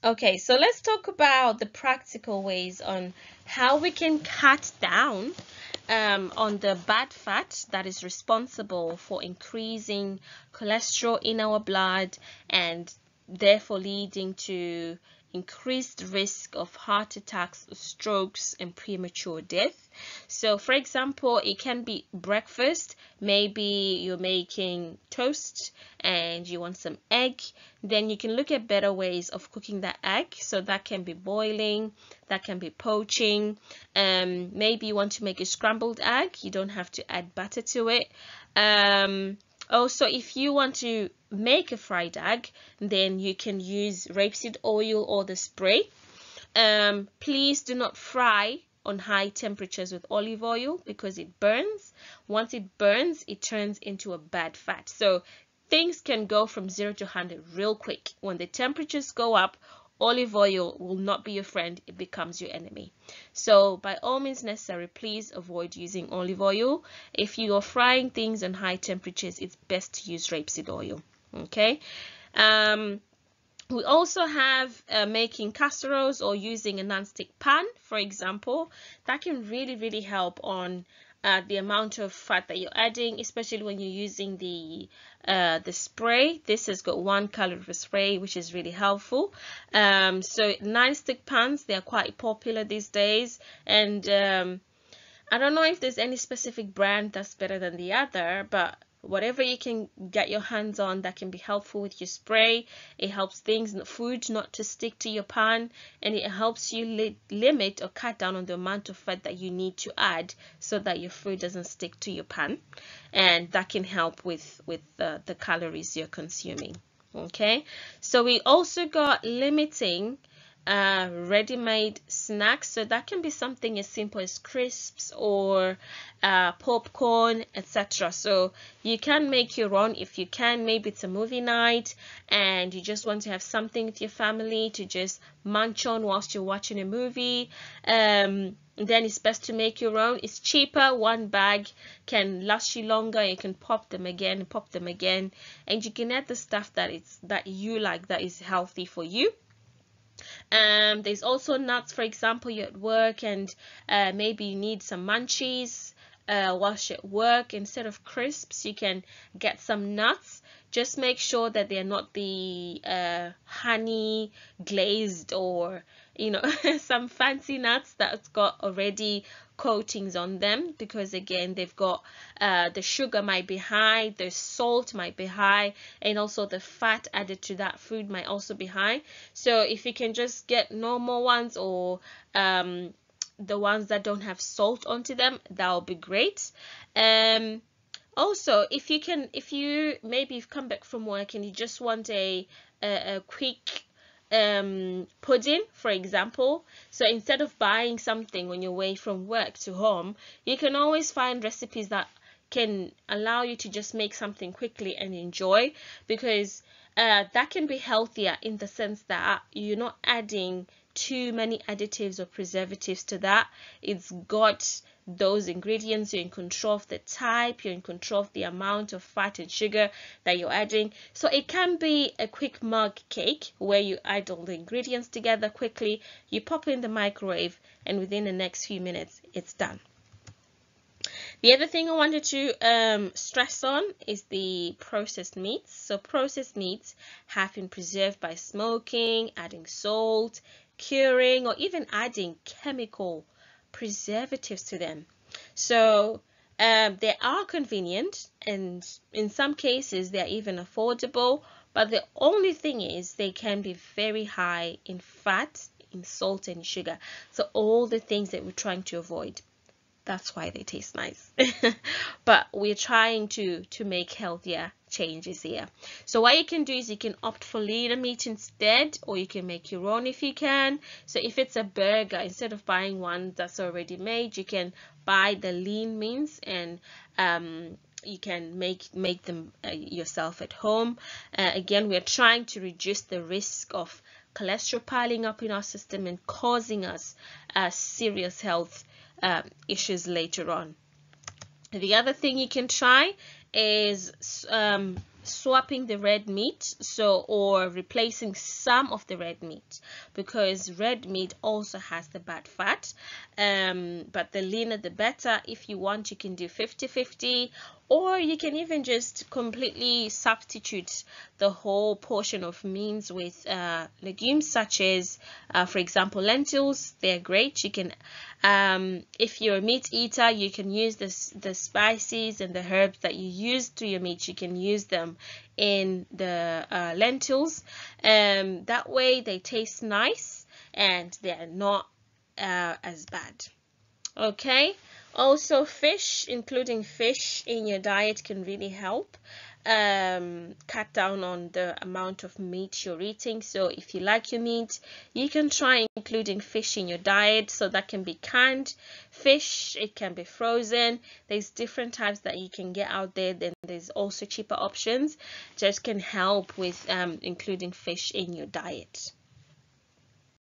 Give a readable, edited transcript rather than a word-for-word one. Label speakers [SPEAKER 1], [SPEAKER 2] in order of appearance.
[SPEAKER 1] Okay, so let's talk about the practical ways on how we can cut down on the bad fat that is responsible for increasing cholesterol in our blood and therefore leading to increased risk of heart attacks, strokes, and premature death. So, for example, it can be breakfast. Maybe you're making toast and you want some egg. Then you can look at better ways of cooking that egg. So that can be boiling, that can be poaching. Maybe you want to make a scrambled egg. You don't have to add butter to it. Also, if you want to make a fried egg, then you can use rapeseed oil or the spray. Please do not fry on high temperatures with olive oil because it burns. Once it burns, it turns into a bad fat. So things can go from 0 to 100 real quick. When the temperatures go up, olive oil will not be your friend, it becomes your enemy. So by all means necessary, please avoid using olive oil. If you are frying things on high temperatures, it's best to use rapeseed oil. Okay. We also have making casseroles or using a non-stick pan, for example. That can really help on the amount of fat that you're adding, especially when you're using the spray. This has got 1 calorie per spray, which is really helpful. So non-stick pans, they are quite popular these days, and I don't know if there's any specific brand that's better than the other, but whatever you can get your hands on that can be helpful with your spray. It helps food not to stick to your pan, and it helps you limit or cut down on the amount of fat that you need to add so that your food doesn't stick to your pan, and that can help with the calories you're consuming. Okay, so we also got limiting ready-made snacks. So that can be something as simple as crisps or popcorn, etc. So you can make your own if you can. Maybe it's a movie night and you just want to have something with your family to just munch on whilst you're watching a movie. Then it's best to make your own. It's cheaper. 1 bag can last you longer. You can pop them again, and you can add the stuff that you like, that is healthy for you. There's also nuts. For example, you're at work and maybe you need some munchies whilst you're at work. Instead of crisps, you can get some nuts. Just make sure that they're not the honey glazed or some fancy nuts that's got already coatings on them, because again they've got the sugar might be high, the salt might be high, and also the fat added to that food might also be high. So if you can just get normal ones or the ones that don't have salt onto them, that will be great. Also, if you maybe you've come back from work and you just want a quick pudding, for example. So instead of buying something on your way from work to home, you can always find recipes that can allow you to just make something quickly and enjoy, because that can be healthier in the sense that you're not adding too many additives or preservatives to that. It's got those ingredients. You're in control of the type, you're in control of the amount of fat and sugar that you're adding. So it can be a quick mug cake where you add all the ingredients together quickly, you pop in the microwave, and within the next few minutes it's done. The other thing I wanted to stress on is the processed meats. So processed meats have been preserved by smoking, adding salt, curing, or even adding chemical preservatives to them. So they are convenient, and in some cases they are even affordable, but the only thing is they can be very high in fat, in salt, and sugar. So all the things that we're trying to avoid. That's why they taste nice. But we're trying to make healthier changes here. So what you can do is you can opt for leaner meat instead, or you can make your own if you can. So if it's a burger, instead of buying one that's already made, you can buy the lean meats, and you can make them yourself at home. Again, we're trying to reduce the risk of cholesterol piling up in our system and causing us serious health issues later on. The other thing you can try is swapping the red meat, or replacing some of the red meat, because red meat also has the bad fat, but the leaner the better. If you want, you can do 50-50, or you can even just completely substitute the whole portion of means with legumes, such as for example lentils. They're great. You can if you're a meat eater, you can use the spices and the herbs that you use to your meat, you can use them in the lentils. That way they taste nice and they're not as bad. Okay, also fish, including fish in your diet can really help cut down on the amount of meat you're eating. So if you like your meat, you can try including fish in your diet. So that can be canned fish, it can be frozen. There's different types that you can get out there. Then there's also cheaper options. Just can help with including fish in your diet.